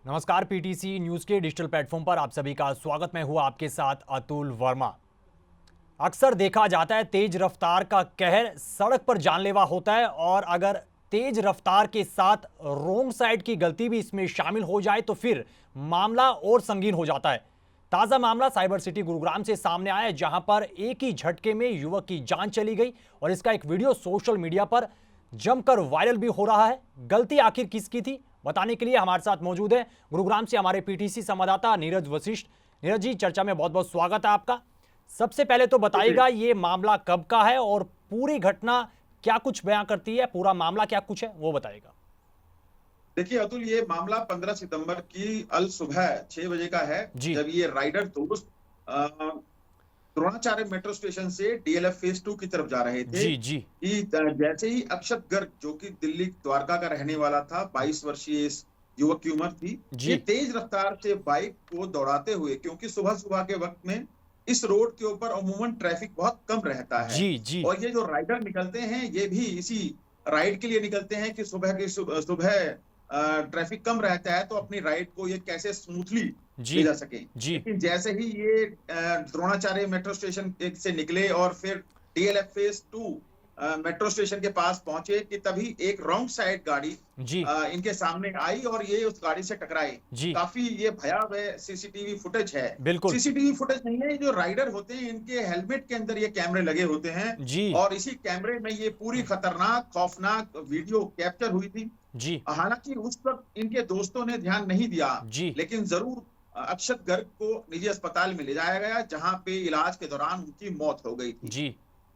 नमस्कार। PTC news के digital platform पर आप सभी का स्वागत। मैं हूं आपके साथ अतुल वर्मा। अक्सर देखा जाता है तेज रफ्तार का कहर सड़क पर जानलेवा होता है, और अगर तेज रफ्तार के साथ रोंग साइड की गलती भी इसमें शामिल हो जाए तो फिर मामला और संगीन हो जाता है। ताजा मामला साइबर सिटी गुरुग्राम से सामने आया है, जहां पर एक ही झटके में युवक की जान चली गई और इसका एक वीडियो सोशल मीडिया पर जमकर वायरल भी हो रहा है। गलती आखिर किसकी थी, बताने के लिए हमारे साथ मौजूद है गुरुग्राम से हमारे पीटीसी संवाददाता नीरज वशिष्ठ। नीरज जी, चर्चा में बहुत बहुत स्वागत है आपका। सबसे पहले तो बताइएगा ये मामला कब का है और पूरी घटना क्या कुछ बयां करती है, पूरा मामला क्या कुछ है वो बताइएगा। देखिए अतुल, ये मामला 15 सितंबर की अल सुबह 6 बजे का है, जब ये राइडर दोस्त द्रोणाचार्य मेट्रो स्टेशन से डीएलएफ फेज 2 की तरफ जा रहे थे। जी कि जैसे ही अक्षत गर्ग, जो कि दिल्ली द्वारका का रहने वाला था, 22 वर्षीय इस युवक की उम्र थी, ये तेज रफ्तार से बाइक को दौड़ाते हुए, क्योंकि सुबह सुबह के वक्त में इस रोड के ऊपर अमूमन ट्रैफिक बहुत कम रहता है। और ये जो राइडर निकलते हैं ये भी इसी राइड के लिए निकलते हैं कि सुबह ट्रैफिक कम रहता है तो अपनी राइड को ये कैसे स्मूथली ले जा सके। लेकिन जैसे ही ये द्रोणाचार्य मेट्रो स्टेशन से निकले और फिर डीएलएफ फेज 2 मेट्रो स्टेशन के पास पहुंचे कि तभी एक रॉन्ग साइड गाड़ी इनके सामने आई और ये उस गाड़ी से टकराई। काफी ये भयावह सीसीटीवी फुटेज है। सीसीटीवी फुटेज नहीं है, जो राइडर होते हैं इनके हेलमेट के अंदर ये कैमरे लगे होते हैं और इसी कैमरे में ये पूरी खतरनाक खौफनाक वीडियो कैप्चर हुई थी। हालांकि उस वक्त इनके दोस्तों ने ध्यान नहीं दिया, लेकिन जरूर अक्षत गर्ग को निजी अस्पताल में ले जाया गया, जहां पे इलाज के दौरान उनकी मौत हो गई थी।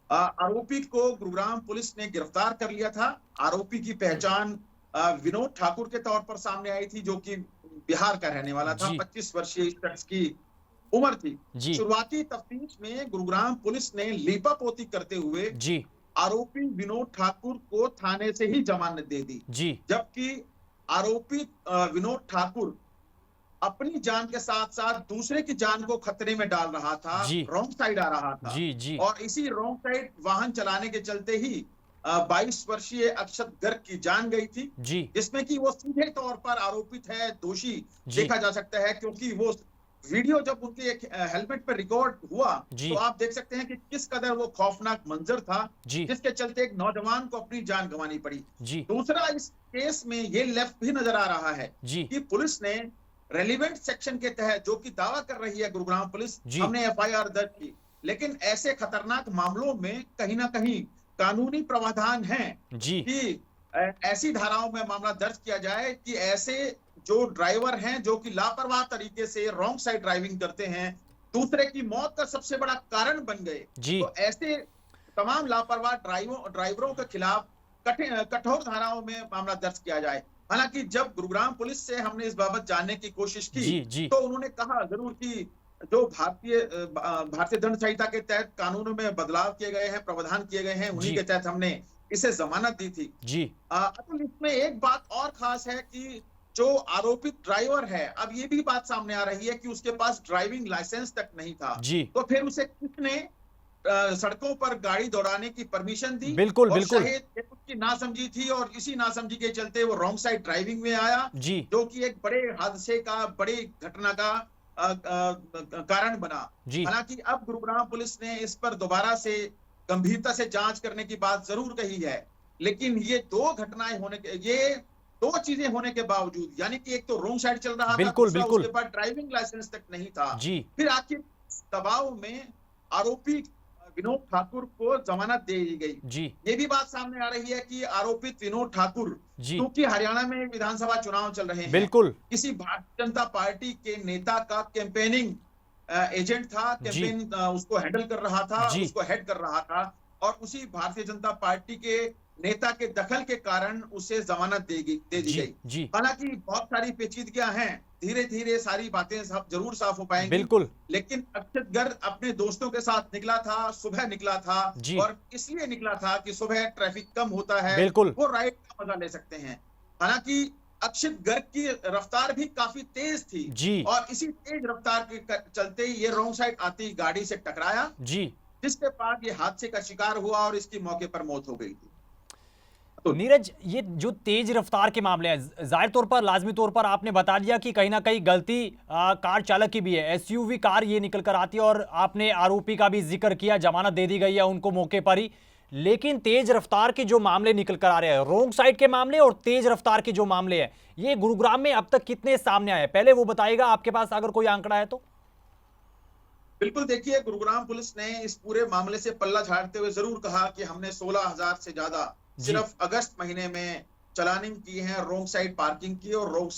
आरोपी को गुरुग्राम पुलिस ने गिरफ्तार कर लिया था। आरोपी की पहचान विनोद ठाकुर के तौर पर सामने आई थी, जो कि बिहार का रहने वाला था। 25 वर्षीय इस शख्स की उम्र थी। शुरुआती तफ्तीश में गुरुग्राम पुलिस ने लीपापोती करते हुए आरोपी विनोद ठाकुर को थाने से ही जमानत दे दी, जबकि आरोपी विनोद ठाकुर अपनी जान के साथ साथ दूसरे की जान को खतरे में डाल रहा था, रॉन्ग साइड आ रहा था। और इसी रॉन्ग साइड वाहन चलाने के चलते ही 22 वर्षीय अक्षत गर्ग की जान गई थी, जिसमें कि वो सीधे तौर पर आरोपित है, दोषी देखा जा सकता है, क्योंकि वो वीडियो जब उनके एक हेलमेट पर रिकॉर्ड हुआ तो आप देख सकते हैं कि किस कदर वो खौफनाक मंजर था, जिसके चलते एक नौजवान को अपनी जान गंवानी पड़ी। दूसरा, इस केस में ये लेफ्ट भी नजर आ रहा है कि पुलिस ने रेलिवेंट सेक्शन के तहत, जो कि दावा कर रही है गुरुग्राम पुलिस, हमने एफआईआर दर्ज की, लेकिन ऐसे खतरनाक मामलों में कहीं ना कहीं कानूनी प्रावधान है कि ऐसी धाराओं में मामला दर्ज किया जाए कि ऐसे जो ड्राइवर हैं जो कि लापरवाह तरीके से रॉन्ग साइड ड्राइविंग करते हैं, दूसरे की मौत का सबसे बड़ा कारण बन गए, तो ऐसे तमाम लापरवाह ड्राइवरों के खिलाफ कठोर धाराओं में मामला दर्ज किया जाए। हालांकि जब गुरुग्राम पुलिस से हमने इस बाबत जानने की कोशिश की तो उन्होंने कहा जरूर कि जो भारतीय दंड संहिता के तहत कानूनों में बदलाव किए गए हैं, प्रावधान किए गए हैं, उन्हीं के तहत हमने इसे जमानत दी थी। अतुल, इसमें एक बात और खास है कि जो आरोपित ड्राइवर है, अब ये भी बात सामने आ रही है कि उसके पास ड्राइविंग लाइसेंस तक नहीं था, तो फिर उसे किसने सड़कों पर गाड़ी दौड़ाने की परमिशन दी? बिल्कुल। शायद उसकी नासमझी थी और इसी नासमझी के चलते वो रॉन्ग साइड ड्राइविंग में आया, जो कि एक बड़े हादसे का, बड़ी घटना का कारण बना। हालांकि अब गुरुग्राम पुलिस ने इस पर दोबारा से गंभीरता से जांच करने की बात जरूर कही है, लेकिन ये दो घटनाएं ये दो चीजें होने के बावजूद, यानी कि एक तो रॉन्ग साइड चल रहा था, उसके बाद ड्राइविंग लाइसेंस तक नहीं था, फिर आखिर दबाव में आरोपी विनोद ठाकुर को जमानत दे दी गई। ये भी बात सामने आ रही है कि आरोपित विनोद ठाकुर, क्योंकि हरियाणा में विधानसभा चुनाव चल रहे हैं, किसी भारतीय जनता पार्टी के नेता का कैंपेनिंग एजेंट था, कैंपेन उसको हैंडल कर रहा था, उसको हेड कर रहा था, और उसी भारतीय जनता पार्टी के नेता के दखल के कारण उसे जमानत दे दी गई। हालांकि बहुत सारी पेचीदगियां हैं, धीरे धीरे सारी बातें जरूर साफ हो पाएंगी, लेकिन अक्षत गर्ग अपने दोस्तों के साथ निकला था, सुबह निकला था, और इसलिए निकला था कि सुबह ट्रैफिक कम होता है, वो राइड का मजा ले सकते हैं। हालांकि अक्षत गर्ग की रफ्तार भी काफी तेज थी और इसी तेज रफ्तार के चलते ये रॉन्ग साइड आती गाड़ी से टकराया, जिसके बाद ये हादसे का शिकार हुआ और इसकी मौके पर मौत हो गई थी। तो नीरज, ये जो तेज रफ्तार के मामले हैं, जाहिर तौर पर लाजमी तौर पर आपने बता दिया कि कहीं ना कहीं गलती कार चालक की भी है। एसयूवी कार ये निकल कर आती है और आपने आरोपी का भी जिक्र किया, जमानत दे दी गई है उनको मौके पर ही। लेकिन तेज रफ्तार के जो मामले निकल कर आ रहे हैं, रोंग साइड के मामले और तेज रफ्तार के जो मामले हैं, ये गुरुग्राम में अब तक कितने सामने आए, पहले वो बताइएगा, आपके पास अगर कोई आंकड़ा है तो। बिल्कुल, देखिए गुरुग्राम पुलिस ने इस पूरे मामले से पल्ला झाड़ते हुए जरूर कहा कि हमने 16,000 से ज्यादा जी सिर्फ अगस्त महीने में चलानिंग की है, रोंग साइड पार्किंग की और रोंग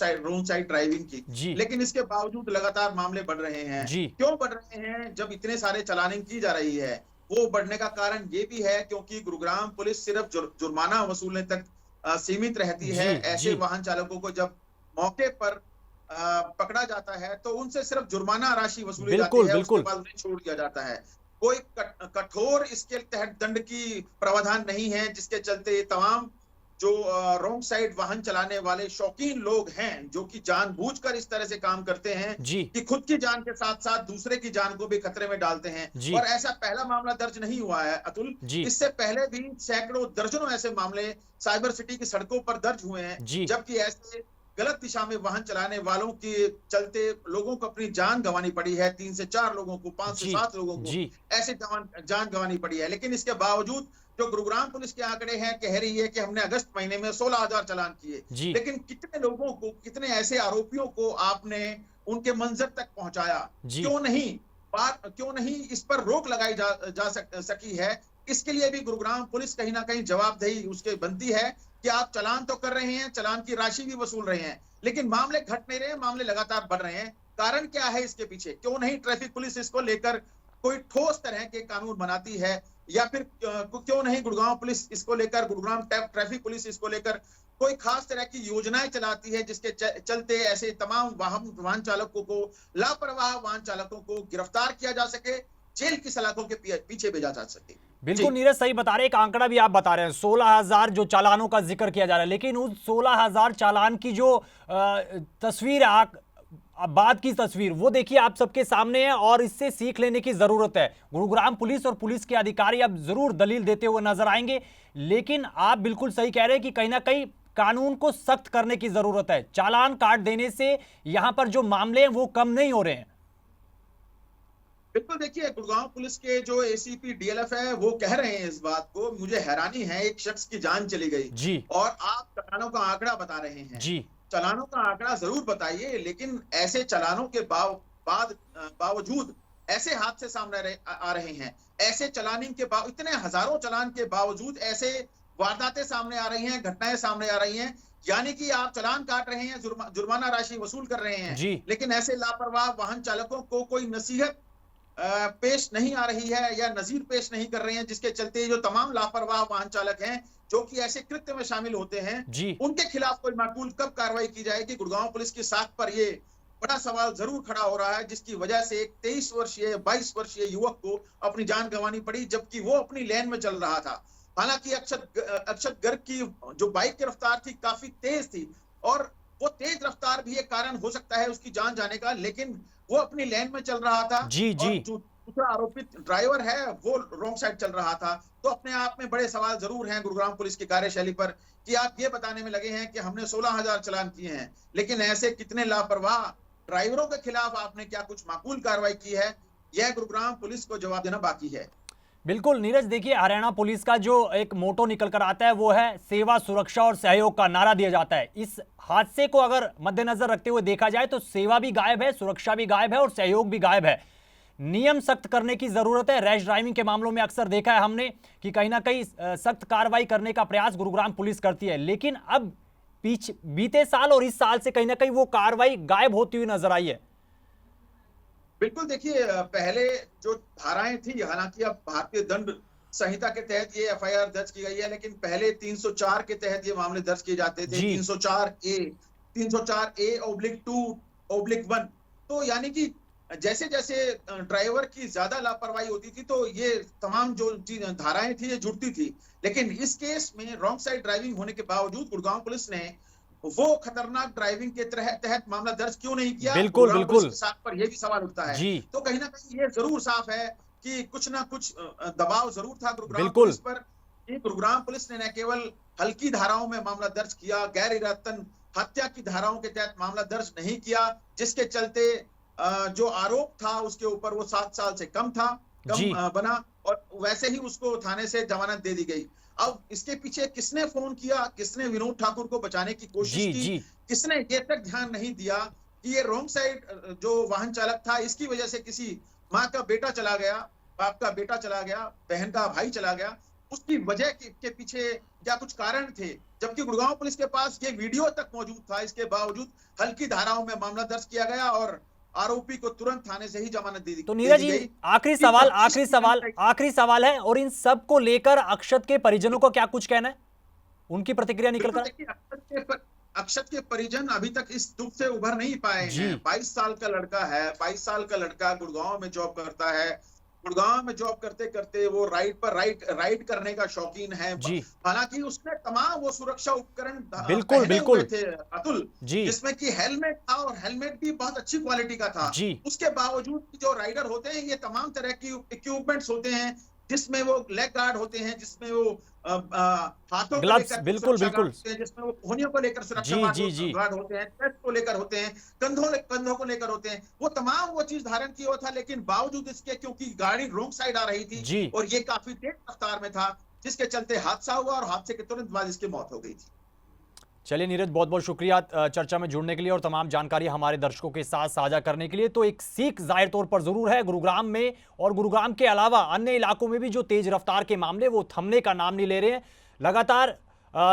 साइड ड्राइविंग की। जी लेकिन इसके बावजूद लगातार मामले बढ़ रहे हैं। जी क्यों बढ़ रहे हैं? जब इतने सारे चलानिंग की जा रही है, वो बढ़ने का कारण ये भी है क्योंकि गुरुग्राम पुलिस सिर्फ जुर्माना वसूलने तक सीमित रहती है। जी ऐसे जी वाहन चालकों को जब मौके पर पकड़ा जाता है तो उनसे सिर्फ जुर्माना राशि वसूली जाती बिल्कुल है, उसके बिल्कुल। बाद उन्हें छोड़ दिया जाता है। कोई कठोर इसके तहत दंड की प्रावधान नहीं है, जिसके चलते तमाम जो रोंग साइड वाहन चलाने वाले शौकीन लोग हैं, जो कि जानबूझकर इस तरह से काम करते हैं जी कि खुद की जान के साथ साथ दूसरे की जान को भी खतरे में डालते हैं। जी और ऐसा पहला मामला दर्ज नहीं हुआ है अतुल, जी इससे पहले भी सैकड़ों दर्जनों ऐसे मामले साइबर सिटी की सड़कों पर दर्ज हुए हैं, जी जबकि ऐसे गलत दिशा में वाहन चलाने वालों के चलते लोगों को अपनी जान गंवानी पड़ी है। 3 से 4 लोगों को, 5 से जी 7 लोगों को जी ऐसे जान गंवानी पड़ी है। लेकिन इसके बावजूद जो गुरुग्राम पुलिस के आंकड़े हैं, कह रही है कि हमने अगस्त महीने में 16,000 चालान किए। जी लेकिन कितने लोगों को, कितने ऐसे आरोपियों को आपने उनके मंजर तक पहुंचाया? जी क्यों नहीं इस पर रोक लगाई जा सकी है? इसके लिए भी गुरुग्राम पुलिस कहीं ना कहीं जवाबदेही उसके बनती है कि आप चालान तो कर रहे हैं, चालान की राशि भी वसूल रहे हैं, लेकिन मामले घट नहीं रहे, मामले लगातार बढ़ रहे हैं। कारण क्या है इसके पीछे? क्यों नहीं ट्रैफिक पुलिस इसको लेकर कोई ठोस तरह के कानून बनाती है? या फिर क्यों नहीं गुड़गांव पुलिस इसको लेकर, गुरुग्राम ट्रैफिक पुलिस इसको लेकर कोई खास तरह की योजनाएं चलाती है, जिसके चलते ऐसे तमाम वाहन चालकों को, लापरवाह वाहन चालकों को गिरफ्तार किया जा सके, जेल की सलाखों के पीछे भेजा जा सके। बिल्कुल नीरज, सही बता रहे हैं। एक आंकड़ा भी आप बता रहे हैं, 16,000 जो चालानों का जिक्र किया जा रहा है, लेकिन उस 16,000 चालान की जो तस्वीर अब बाद की तस्वीर वो देखिए आप सबके सामने है और इससे सीख लेने की जरूरत है। गुरुग्राम पुलिस और पुलिस के अधिकारी अब जरूर दलील देते हुए नजर आएंगे, लेकिन आप बिल्कुल सही कह रहे हैं कि कहीं ना कहीं कानून को सख्त करने की जरूरत है। चालान काट देने से यहां पर जो मामले हैं वो कम नहीं हो रहे हैं। बिल्कुल, देखिए गुड़गांव पुलिस के जो एसीपी डीएलएफ है वो कह रहे हैं इस बात को। मुझे हैरानी है, एक शख्स की जान चली गई जी और आप चालानों का आंकड़ा बता रहे हैं। जी चालानों का आंकड़ा जरूर बताइए, लेकिन ऐसे चालानों के बावजूद ऐसे हादसे सामने आ रहे हैं। ऐसे चलानिंग के इतने हजारों चालान के बावजूद ऐसे वारदातें सामने आ रही हैं, घटनाएं सामने आ रही हैं। यानी कि आप चालान काट रहे हैं, जुर्माना राशि वसूल कर रहे हैं, जी लेकिन ऐसे लापरवाह वाहन चालकों को कोई नसीहत पेश नहीं आ रही है या नजीर पेश नहीं कर रहे हैं, जिसके चलते जो तमाम लापरवाह वाहन चालक हैं जो कि ऐसे कृत्य में शामिल होते हैं, जी उनके खिलाफ कोई माकूल कब कार्रवाई की जाएगी? गुड़गांव पुलिस की साख पर ये बड़ा सवाल जरूर खड़ा हो रहा है, जिसकी वजह से एक 23 वर्षीय 22 वर्षीय युवक को अपनी जान गंवानी पड़ी, जबकि वो अपनी लेन में चल रहा था। हालांकि अक्षत गर्ग की जो बाइक की रफ्तार थी काफी तेज थी और वो तेज रफ्तार भी एक कारण हो सकता है उसकी जान जाने का, लेकिन वो अपनी लेन में चल रहा था जी और जी जो दूसरा आरोपित ड्राइवर है वो रोंग साइड चल रहा था। तो अपने आप में बड़े सवाल जरूर हैं गुरुग्राम पुलिस की कार्यशैली पर कि आप ये बताने में लगे हैं कि हमने 16,000 चालान किए हैं, लेकिन ऐसे कितने लापरवाह ड्राइवरों के खिलाफ आपने क्या कुछ माकूल कार्रवाई की है? यह गुरुग्राम पुलिस को जवाब देना बाकी है। बिल्कुल नीरज, देखिए हरियाणा पुलिस का जो एक मोटो निकल कर आता है वो है सेवा, सुरक्षा और सहयोग का नारा दिया जाता है। इस हादसे को अगर मद्देनजर रखते हुए देखा जाए तो सेवा भी गायब है, सुरक्षा भी गायब है और सहयोग भी गायब है। नियम सख्त करने की जरूरत है। रैश ड्राइविंग के मामलों में अक्सर देखा है हमने कि कहीं ना कहीं सख्त कार्रवाई करने का प्रयास गुरुग्राम पुलिस करती है, लेकिन अब बीते साल और इस साल से कहीं ना कहीं वो कार्रवाई गायब होती हुई नजर आई है। बिल्कुल, देखिए पहले जो धाराएं थी, हालांकि अब भारतीय दंड संहिता के तहत ये एफआईआर दर्ज की गई है, लेकिन पहले 304 के तहत ये मामले दर्ज किए जाते थे। 304A/2/1। तो यानी कि जैसे जैसे ड्राइवर की ज्यादा लापरवाही होती थी तो ये तमाम जो धाराएं थी ये जुड़ती थी। लेकिन इस केस में रॉन्ग साइड ड्राइविंग होने के बावजूद गुड़गांव पुलिस ने वो खतरनाक ड्राइविंग के तहत मामला दर्ज क्यों नहीं किया? बिल्कुल बिल्कुल के साथ पर यह भी सवाल उठता है। जी तो कहीं ना कहीं ये जरूर साफ है कि कुछ ना कुछ दबाव जरूर था गुरुग्राम बिल्कुल पुलिस पर, कि गुरुग्राम पुलिस ने न केवल हल्की धाराओं में मामला दर्ज किया, गैर इरादतन हत्या की धाराओं के तहत मामला दर्ज नहीं किया, जिसके चलते जो आरोप था उसके ऊपर वो 7 साल से कम जी बना, और वैसे ही उसको थाने से जमानत दे दी गई। अब इसके पीछे किसने फोन किया, किसने विनोद ठाकुर को बचाने की कोशिश जी की, जी किसने ये तक ध्यान नहीं दिया कि ये रॉन्ग साइड जो वाहन चालक था, इसकी वजह से किसी माँ का बेटा चला गया, बाप का बेटा चला गया, बहन का भाई चला गया, उसकी वजह के पीछे क्या कुछ कारण थे? जबकि गुड़गांव पुलिस के पास ये वीडियो तक मौजूद था, इसके बावजूद हल्की धाराओं में मामला दर्ज किया गया और आरोपी को तुरंत थाने से ही जमानत तो दे नीरज दी जी, गई। आखिरी सवाल है, और इन सब को लेकर अक्षत के परिजनों को क्या कुछ कहना है, उनकी प्रतिक्रिया निकल कर? देखिए, अक्षत के परिजन अभी तक इस दुख से उभर नहीं पाए जी हैं। 22 साल का लड़का है, 22 साल का लड़का गुड़गांव में जॉब करता है। गुड़गांव में जॉब करते करते वो राइड करने का शौकीन है। जी हालांकि उसने तमाम वो सुरक्षा उपकरण बिल्कुल पहने बिल्कुल हुए थे अतुल, जी जिसमें कि हेलमेट था और हेलमेट भी बहुत अच्छी क्वालिटी का था। जी उसके बावजूद जो राइडर होते हैं, ये तमाम तरह की इक्विपमेंट्स होते हैं, जिसमें वो लेग गार्ड होते हैं, जिसमें वो हाथों को ग्लव्स, लेकर बिल्कुल सुरक्षा गार्ड बिल्कुल होते हैं, जिसमें वो कोहनियों को लेकर सुरक्षा जी जी जी गार्ड होते हैं, चेस्ट को लेकर होते हैं, कंधों को लेकर होते हैं। वो तमाम वो चीज धारण किया हुआ था, लेकिन बावजूद इसके क्योंकि गाड़ी रोंग साइड आ रही थी जी और ये काफी तेज रफ्तार में था, जिसके चलते हादसा हुआ और हादसे के तुरंत बाद इसकी मौत हो गई थी। चलिए नीरज, बहुत बहुत शुक्रिया चर्चा में जुड़ने के लिए और तमाम जानकारी हमारे दर्शकों के साथ साझा करने के लिए। तो एक सीख जाहिर तौर पर जरूर है गुरुग्राम में, और गुरुग्राम के अलावा अन्य इलाकों में भी जो तेज रफ्तार के मामले वो थमने का नाम नहीं ले रहे हैं। लगातार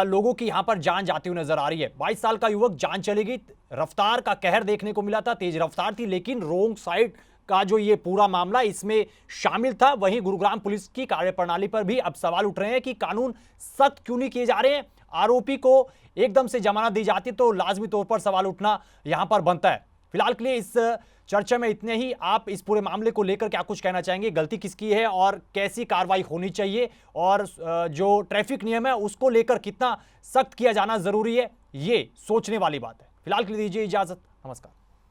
लोगों की यहां पर जान जाती हुई नजर आ रही है। 22 साल का युवक, जान चली गई, रफ्तार का कहर देखने को मिला था, तेज रफ्तार थी, लेकिन रोंग साइड का जो ये पूरा मामला इसमें शामिल था। वहीं गुरुग्राम पुलिस की कार्यप्रणाली पर भी अब सवाल उठ रहे हैं कि कानून सख्त क्यों नहीं किए जा रहे हैं। आरोपी को एकदम से जमानत दी जाती तो लाजमी तौर पर सवाल उठना यहां पर बनता है। फिलहाल के लिए इस चर्चा में इतने ही। आप इस पूरे मामले को लेकर क्या कुछ कहना चाहेंगे? गलती किसकी है और कैसी कार्रवाई होनी चाहिए, और जो ट्रैफिक नियम है उसको लेकर कितना सख्त किया जाना जरूरी है, ये सोचने वाली बात है। फिलहाल के लिए दीजिए इजाजत। नमस्कार।